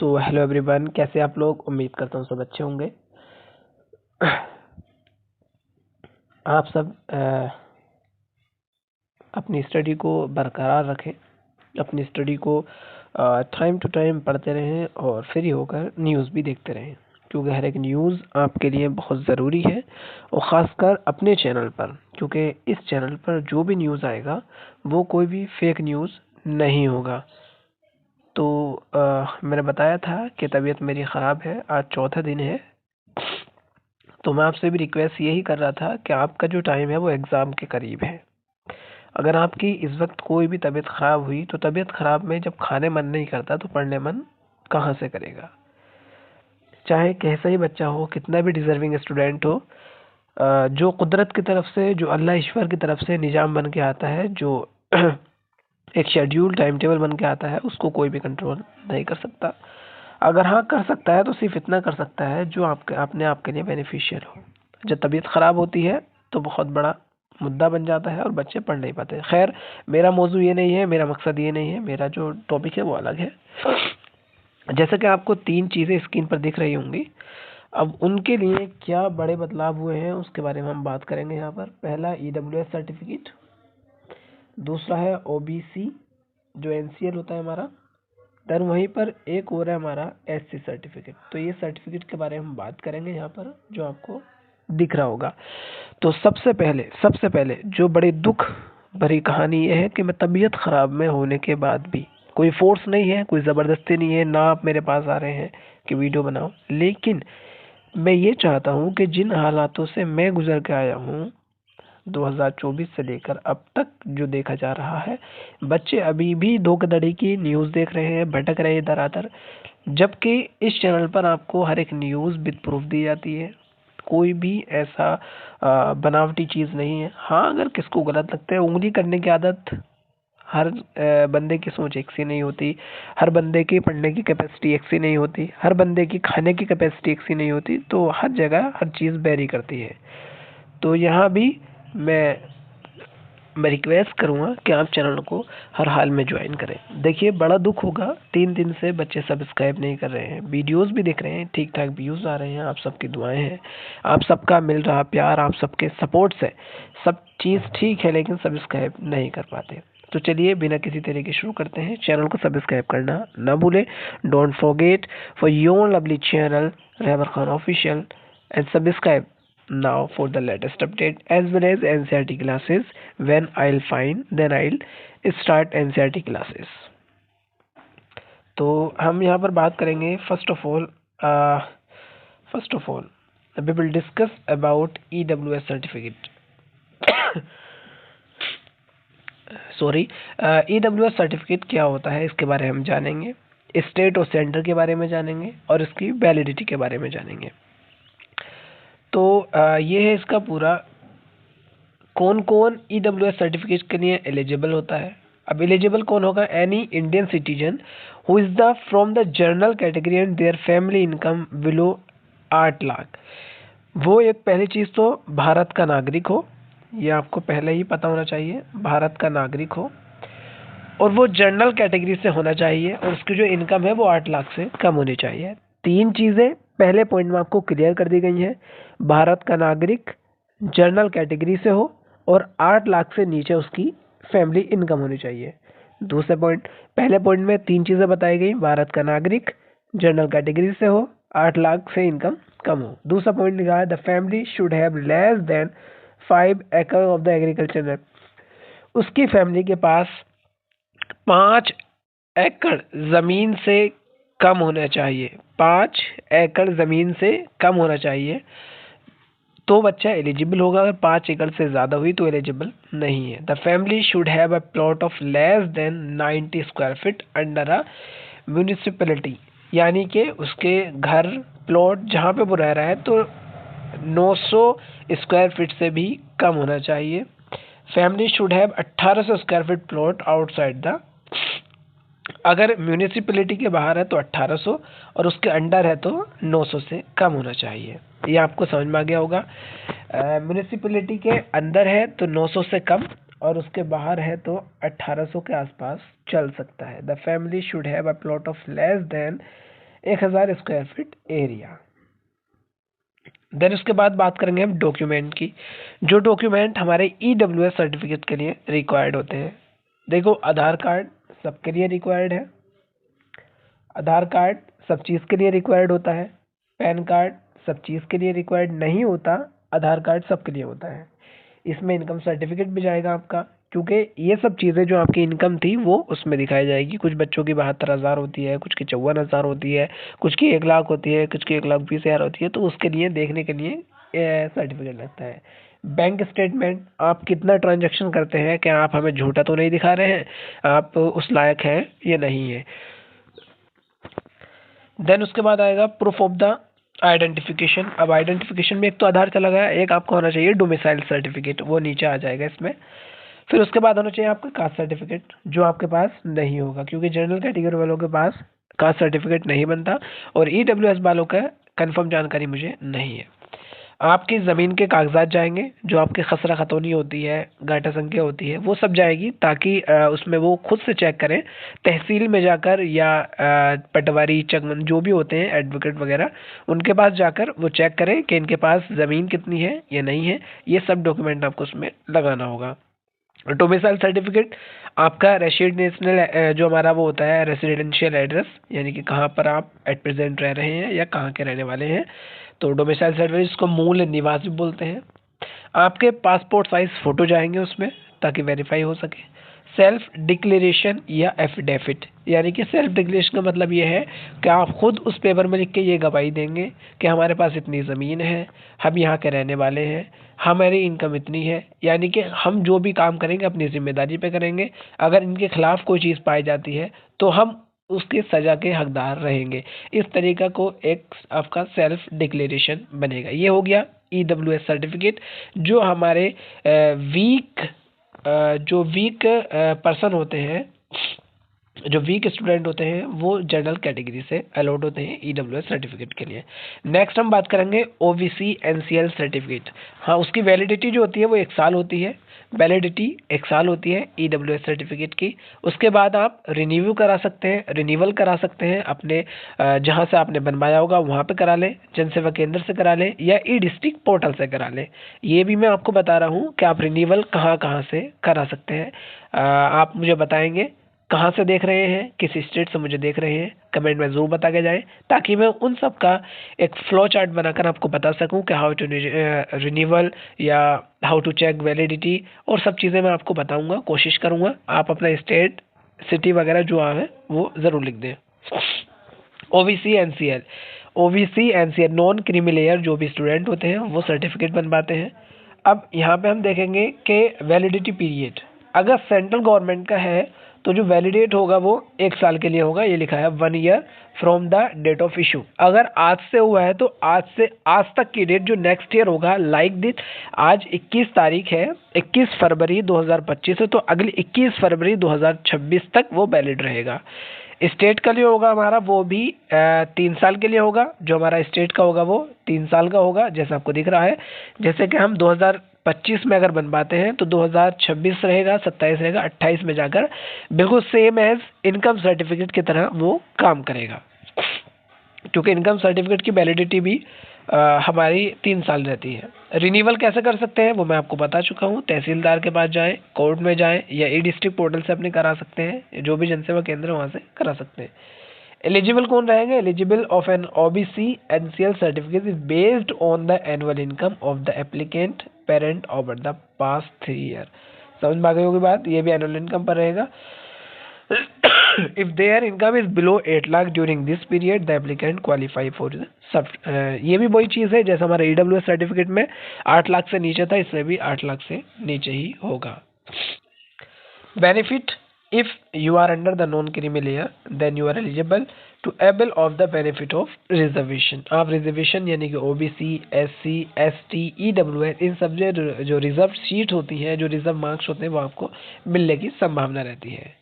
So hello everyone, कैसे आप लोग? उम्मीद करता हूँ सब अच्छे होंगे। आप सब अपनी स्टडी को बरकरार रखें, अपनी स्टडी को टाइम टू टाइम पढ़ते रहें और फ्री होकर न्यूज़ भी देखते रहें, क्योंकि हर एक न्यूज़ आपके लिए बहुत ज़रूरी है। और ख़ासकर अपने चैनल पर, क्योंकि इस चैनल पर जो भी न्यूज़ आएगा वो कोई भी फेक न्यूज़ नहीं होगा। तो मैंने बताया था कि तबीयत मेरी ख़राब है, आज चौथा दिन है। तो मैं आपसे भी रिक्वेस्ट यही कर रहा था कि आपका जो टाइम है वो एग्ज़ाम के करीब है। अगर आपकी इस वक्त कोई भी तबीयत ख़राब हुई तो तबीयत ख़राब में जब खाने मन नहीं करता तो पढ़ने मन कहाँ से करेगा? चाहे कैसा ही बच्चा हो, कितना भी डिज़र्विंग स्टूडेंट हो, जो कुदरत की तरफ से, जो अल्लाह ईश्वर की तरफ से निज़ाम बन के आता है, जो एक शेड्यूल टाइम टेबल बन के आता है, उसको कोई भी कंट्रोल नहीं कर सकता। अगर हाँ कर सकता है तो सिर्फ इतना कर सकता है जो आपके लिए बेनिफिशियल हो। जब तबीयत ख़राब होती है तो बहुत बड़ा मुद्दा बन जाता है और बच्चे पढ़ नहीं पाते। खैर, मेरा मौजू ये नहीं है, मेरा मकसद ये नहीं है, मेरा जो टॉपिक है वो अलग है। जैसा कि आपको 3 चीज़ें स्क्रीन पर दिख रही होंगी, अब उनके लिए क्या बड़े बदलाव हुए हैं उसके बारे में हम बात करेंगे यहाँ पर। पहला EWS सर्टिफिकेट, दूसरा है OBC जो NCL होता है हमारा, देन वहीं पर एक और है हमारा SC सर्टिफिकेट। तो ये सर्टिफिकेट के बारे में हम बात करेंगे यहाँ पर, जो आपको दिख रहा होगा। तो सबसे पहले जो बड़ी दुख भरी कहानी ये है कि मैं तबीयत ख़राब में होने के बाद भी, कोई फोर्स नहीं है, कोई ज़बरदस्ती नहीं है, ना आप मेरे पास आ रहे हैं कि वीडियो बनाओ, लेकिन मैं ये चाहता हूँ कि जिन हालातों से मैं गुजर के आया हूँ 2024 से लेकर अब तक, जो देखा जा रहा है, बच्चे अभी भी धोखाधड़ी की न्यूज़ देख रहे हैं, भटक रहे हैं इधर उधर, जबकि इस चैनल पर आपको हर एक न्यूज़ विद प्रूफ दी जाती है। कोई भी ऐसा बनावटी चीज़ नहीं है। हाँ, अगर किसको गलत लगता है, उंगली करने की आदत, हर बंदे की सोच एक सी नहीं होती, हर बंदे की पढ़ने की कैपेसिटी एक सी नहीं होती, हर बंदे की खाने की कैपेसिटी एक सी नहीं होती, तो हर जगह हर चीज़ वेरी करती है। तो यहाँ भी मैं रिक्वेस्ट करूँगा कि आप चैनल को हर हाल में ज्वाइन करें। देखिए, बड़ा दुख होगा, 3 दिन से बच्चे सब्सक्राइब नहीं कर रहे हैं, वीडियोस भी देख रहे हैं, ठीक ठाक व्यूज़ आ रहे हैं, आप सबकी दुआएं हैं, आप सबका मिल रहा प्यार, आप सबके सपोर्ट से सब चीज़ ठीक है, लेकिन सब्सक्राइब नहीं कर पाते। तो चलिए बिना किसी तरह के शुरू करते हैं। चैनल को सब्सक्राइब करना ना भूलें। Don't forget for your lovely channel Rahbar Khan official and subscribe now for the latest update as well as NCERT classes. When I'll find, then I'll start NCERT classes. तो हम यहाँ पर बात करेंगे first of all we will discuss about EWS certificate. Sorry, EWS certificate क्या होता है इसके बारे में हम जानेंगे, स्टेट और सेंटर के बारे में जानेंगे और इसकी वैलिडिटी के बारे में जानेंगे। तो ये है इसका पूरा, कौन कौन EWS सर्टिफिकेट के लिए एलिजिबल होता है। अब एलिजिबल कौन होगा? Any Indian citizen who is the from the general category and their family income below 8 lakh. वो एक पहली चीज़ तो भारत का नागरिक हो, ये आपको पहले ही पता होना चाहिए, भारत का नागरिक हो और वो जनरल कैटेगरी से होना चाहिए और उसकी जो इनकम है वो 8 लाख से कम होनी चाहिए। 3 चीज़ें पहले पॉइंट में आपको क्लियर कर दी गई हैं। भारत का नागरिक, जनरल कैटेगरी से हो और 8 लाख से नीचे उसकी फैमिली इनकम होनी चाहिए। दूसरे पॉइंट, पहले पॉइंट में 3 चीज़ें बताई गई, भारत का नागरिक, जनरल कैटेगरी से हो, 8 लाख से इनकम कम हो। दूसरा पॉइंट लिखा है the family should have less than 5 एकड़ ऑफ द एग्रीकल्चर लैंड। उसकी फैमिली के पास 5 एकड़ ज़मीन से कम होना चाहिए, 5 एकड़ ज़मीन से कम होना चाहिए तो बच्चा एलिजिबल होगा। अगर 5 एकड़ से ज़्यादा हुई तो एलिजिबल नहीं है। The family should have a plot of less then 90 square feet under a municipality, यानी कि उसके घर प्लॉट जहाँ पे वो रह रहा है तो 900 स्क्वायर फीट से भी कम होना चाहिए। Family should have 1800 square feet plot outside the, अगर म्यूनिसिपैलिटी के बाहर है तो 1800 और उसके अंडर है तो 900 से कम होना चाहिए। ये आपको समझ में आ गया होगा। म्यूनिसिपैलिटी के अंदर है तो 900 से कम और उसके बाहर है तो 1800 के आसपास चल सकता है। The family should have a plot of less than 1000 square feet area. Then उसके बाद बात करेंगे हम डॉक्यूमेंट की। जो डॉक्यूमेंट हमारे EWS सर्टिफिकेट के लिए रिक्वायर्ड होते हैं, देखो आधार कार्ड सबके लिए रिक्वायर्ड है, आधार कार्ड सब चीज़ के लिए रिक्वायर्ड होता है, पैन कार्ड सब चीज़ के लिए रिक्वायर्ड नहीं होता, आधार कार्ड सबके लिए होता है। इसमें इनकम सर्टिफिकेट भी जाएगा आपका, क्योंकि ये सब चीज़ें जो आपकी इनकम थी वो उसमें दिखाई जाएगी। कुछ बच्चों की 72,000 होती है, कुछ की 54,000 होती है, कुछ की 1 लाख होती है, कुछ की 1,20,000 होती है, तो उसके लिए देखने के लिए सर्टिफिकेट लगता है। बैंक स्टेटमेंट, आप कितना ट्रांजैक्शन करते हैं, क्या आप हमें झूठा तो नहीं दिखा रहे हैं, आप उस लायक हैं या नहीं है। देन उसके बाद आएगा प्रूफ ऑफ द आइडेंटिफिकेशन। अब आइडेंटिफिकेशन में एक तो आधार चला गया, एक आपको होना चाहिए डोमिसाइल सर्टिफिकेट, वो नीचे आ जाएगा इसमें। फिर उसके बाद होना चाहिए आपका कास्ट सर्टिफिकेट, जो आपके पास नहीं होगा, क्योंकि जनरल कैटेगरी वालों के पास कास्ट सर्टिफिकेट नहीं बनता, और EWS वालों का कंफर्म जानकारी मुझे नहीं है। आपकी ज़मीन के कागजात जाएंगे, जो आपकी खसरा खतौनी होती है, घाटा संख्या होती है, वो सब जाएगी, ताकि उसमें वो खुद से चेक करें, तहसील में जाकर या पटवारी चकमन जो भी होते हैं एडवोकेट वगैरह, उनके पास जाकर वो चेक करें कि इनके पास ज़मीन कितनी है या नहीं है। ये सब डॉक्यूमेंट आपको उसमें लगाना होगा। डोमिसाइल सर्टिफिकेट आपका रेसिडेंशियल जो हमारा वो होता है रेसिडेंशियल एड्रेस, यानी कि कहाँ पर आप एट प्रेजेंट रह रहे हैं या कहाँ के रहने वाले हैं, तो डोमिसाइल सर्टिफिकेट को मूल निवासी बोलते हैं। आपके पासपोर्ट साइज फ़ोटो जाएंगे उसमें, ताकि वेरीफाई हो सके। सेल्फ डिक्लेरेशन या एफिडेविट, यानी कि सेल्फ डिक्लेरेशन का मतलब ये है कि आप खुद उस पेपर में लिख के ये गवाही देंगे कि हमारे पास इतनी ज़मीन है, हम यहाँ के रहने वाले हैं, हमारी इनकम इतनी है, यानी कि हम जो भी काम करेंगे अपनी जिम्मेदारी पे करेंगे, अगर इनके खिलाफ कोई चीज़ पाई जाती है तो हम उसकी सज़ा के हकदार रहेंगे। इस तरीका को एक आपका सेल्फ डिक्लेरेशन बनेगा। ये हो गया EWS सर्टिफिकेट। जो हमारे वीक पर्सन होते हैं, जो वीक स्टूडेंट होते हैं, वो जनरल कैटेगरी से अलॉट होते हैं EWS सर्टिफिकेट के लिए। नेक्स्ट हम बात करेंगे OBC NCL सर्टिफिकेट। हाँ, उसकी वैलिडिटी जो होती है वो 1 साल होती है, वैलिडिटी 1 साल होती है EWS सर्टिफिकेट की। उसके बाद आप रिन्यू करा सकते हैं, रिन्यूअल करा सकते हैं अपने जहाँ से आपने बनवाया होगा वहाँ पे करा लें, जनसेवा केंद्र से करा लें, या E-डिस्ट्रिक्ट पोर्टल से करा लें। ये भी मैं आपको बता रहा हूँ कि आप रिन्यूअल कहाँ कहाँ से करा सकते हैं। आप मुझे बताएंगे कहाँ से देख रहे हैं, किस स्टेट से मुझे देख रहे हैं, कमेंट में ज़रूर बता के जाएं, ताकि मैं उन सब का एक फ्लो चार्ट बनाकर आपको बता सकूं कि हाउ टू रिन्यूअल या हाउ टू चेक वैलिडिटी, और सब चीज़ें मैं आपको बताऊंगा, कोशिश करूंगा। आप अपना स्टेट, सिटी वगैरह जो है वो ज़रूर लिख दें। OBC NCL non creamy layer जो भी स्टूडेंट होते हैं वो सर्टिफिकेट बनवाते हैं। अब यहाँ पे हम देखेंगे कि वैलिडिटी पीरियड अगर सेंट्रल गवर्नमेंट का है तो जो वैलिडेट होगा वो 1 साल के लिए होगा, ये लिखा है 1 year from the date of issue. अगर आज से हुआ है तो आज से आज तक की डेट जो नेक्स्ट ईयर होगा, लाइक दिस आज 21 तारीख है, 21 फरवरी 2025 है, तो अगली 21 फरवरी 2026 तक वो वैलिड रहेगा। स्टेट का लिए होगा हमारा वो भी 3 साल के लिए होगा। जो हमारा स्टेट का होगा वो 3 साल का होगा, जैसा आपको दिख रहा है। जैसे कि हम 2025 में अगर बनवाते हैं तो 2026 रहेगा, 27 रहेगा, 28 में जाकर बिल्कुल सेम एज इनकम सर्टिफिकेट की तरह वो काम करेगा, क्योंकि इनकम सर्टिफिकेट की वैलिडिटी भी हमारी 3 साल रहती है। रिन्यूअल कैसे कर सकते हैं वो मैं आपको बता चुका हूँ। तहसीलदार के पास जाएं, कोर्ट में जाएं, या E-डिस्ट्रिक्ट पोर्टल से अपने करा सकते हैं, जो भी जनसेवा केंद्र है वहाँ से करा सकते हैं। एलिजिबल कौन रहेंगे? Eligible of an OBC NCL certificate is based on the annual income of the applicant parent over the past 3 year. समझ में आ गई होगी बात, ये भी एनुअल इनकम पर रहेगा। If their income is below 8 lakh during this period, the applicant qualify for the ये भी वही चीज़ है जैसे हमारे EWS सर्टिफिकेट में 8 लाख से नीचे था, इसमें भी 8 लाख से नीचे ही होगा। Benefit, if you are under the non creamy layer then you are eligible to avail of the benefit of reservation। आप रिजर्वेशन यानी कि OBC SC ST EWS इन सब जो रिजर्व सीट होती है, जो रिजर्व मार्क्स होते हैं, वो आपको मिलने की संभावना रहती है।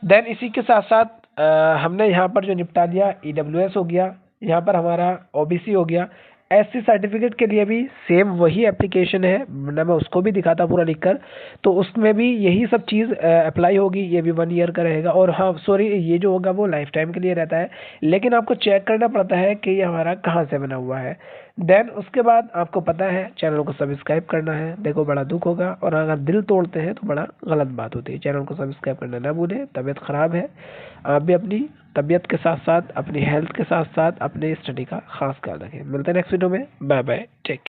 देन इसी के साथ साथ हमने यहाँ पर जो निपटा दिया EWS हो गया, यहाँ पर हमारा OBC हो गया, SC सर्टिफिकेट के लिए भी सेम वही एप्लीकेशन है, वरना मैं उसको भी दिखाता पूरा लिखकर, तो उसमें भी यही सब चीज़ अप्लाई होगी। ये भी 1 ईयर का रहेगा, और हाँ सॉरी, ये जो होगा वो लाइफ टाइम के लिए रहता है, लेकिन आपको चेक करना पड़ता है कि ये हमारा कहाँ से बना हुआ है। देन उसके बाद आपको पता है चैनल को सब्सक्राइब करना है। देखो बड़ा दुख होगा, और अगर दिल तोड़ते हैं तो बड़ा गलत बात होती है। चैनल को सब्सक्राइब करना ना भूलें। तबीयत ख़राब है, आप भी अपनी तबीयत के साथ साथ अपनी हेल्थ के साथ साथ अपने स्टडी का खास ख्याल रखें। मिलते हैं नेक्स्ट वीडियो में। Bye bye, take care.